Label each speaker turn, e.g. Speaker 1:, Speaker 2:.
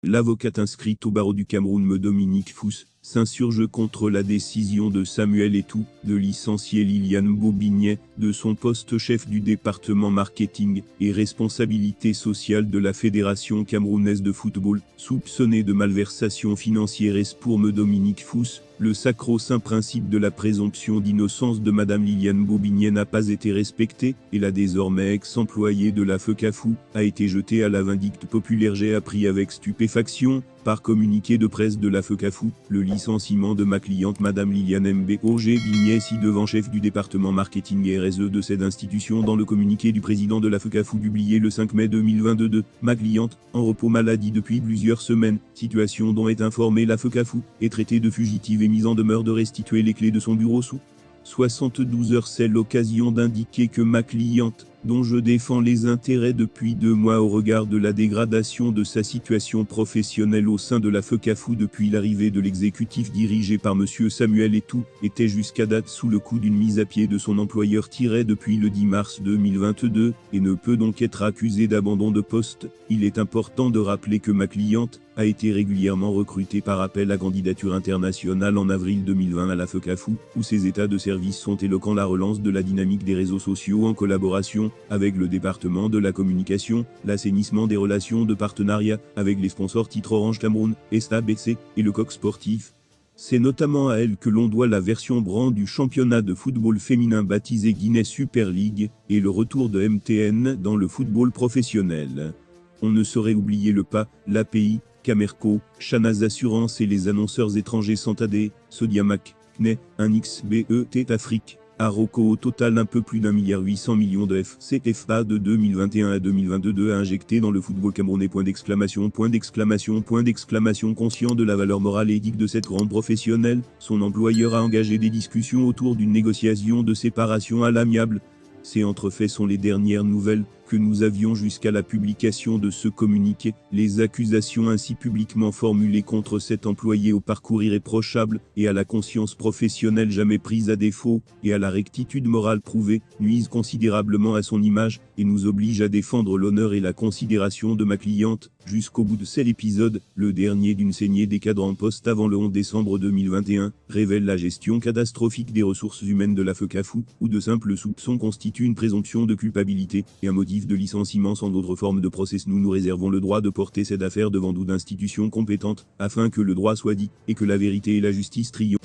Speaker 1: L'avocate inscrite au barreau du Cameroun Dominique Fous s'insurge contre la décision de Samuel Eto'o de licencier Liliane Bobignet de son poste chef du département marketing et responsabilité sociale de la Fédération camerounaise de football, soupçonnée de malversation financière. Pour Dominique Fous, le sacro-saint principe de la présomption d'innocence de Madame Liliane Bobignet n'a pas été respecté, et la désormais ex-employée de la FECAFOOT a été jetée à la vindicte populaire. J'ai appris avec stupéfaction, par communiqué de presse de la FECAFOOT, le licenciement de ma cliente Madame Liliane Bobignet ci-devant chef du département marketing et RSE de cette institution. Dans le communiqué du président de la FECAFOOT publié le 5 mai 2022, ma cliente, en repos maladie depuis plusieurs semaines, situation dont est informée la FECAFOOT, est traitée de fugitive et mise en demeure de restituer les clés de son bureau sous 72 heures. C'est l'occasion d'indiquer que ma cliente, dont je défends les intérêts depuis 2 mois au regard de la dégradation de sa situation professionnelle au sein de la FECAFOOT depuis l'arrivée de l'exécutif dirigé par M. Samuel Eto'o, était jusqu'à date sous le coup d'une mise à pied de son employeur depuis le 10 mars 2022, et ne peut donc être accusée d'abandon de poste. Il est important de rappeler que ma cliente a été régulièrement recrutée par appel à candidature internationale en avril 2020 à la FECAFOOT, où ses états de service sont éloquents. La relance de la dynamique des réseaux sociaux en collaboration avec le département de la communication, l'assainissement des relations de partenariat avec les sponsors titres Orange Cameroun, Esta BC et le Coq Sportif. C'est notamment à elle que l'on doit la version brand du championnat de football féminin baptisé Guinness Super League, et le retour de MTN dans le football professionnel. On ne saurait oublier le PA, l'API, Camerco, Chanaz Assurance et les annonceurs étrangers Santadé, Sodiamac, CNE, 1xBET Afrique. Aroko. Au total, un peu plus d'1,8 milliard de FCFA de 2021 à 2022 a injecté dans le football camerounais. Conscient de la valeur morale et éthique de cette grande professionnelle, son employeur a engagé des discussions autour d'une négociation de séparation à l'amiable. Ces entrefaits sont les dernières nouvelles que nous avions jusqu'à la publication de ce communiqué. Les accusations ainsi publiquement formulées contre cet employé au parcours irréprochable et à la conscience professionnelle jamais prise à défaut et à la rectitude morale prouvée nuisent considérablement à son image et nous obligent à défendre l'honneur et la considération de ma cliente jusqu'au bout. De cet épisode, le dernier d'une saignée des cadres en poste avant le 11 décembre 2021, révèle la gestion catastrophique des ressources humaines de la FECAFOOT, où de simples soupçons constituent une présomption de culpabilité et un motif de licenciement sans d'autres formes de procès. Nous nous réservons le droit de porter cette affaire devant d'autres institutions compétentes, afin que le droit soit dit, et que la vérité et la justice triomphent.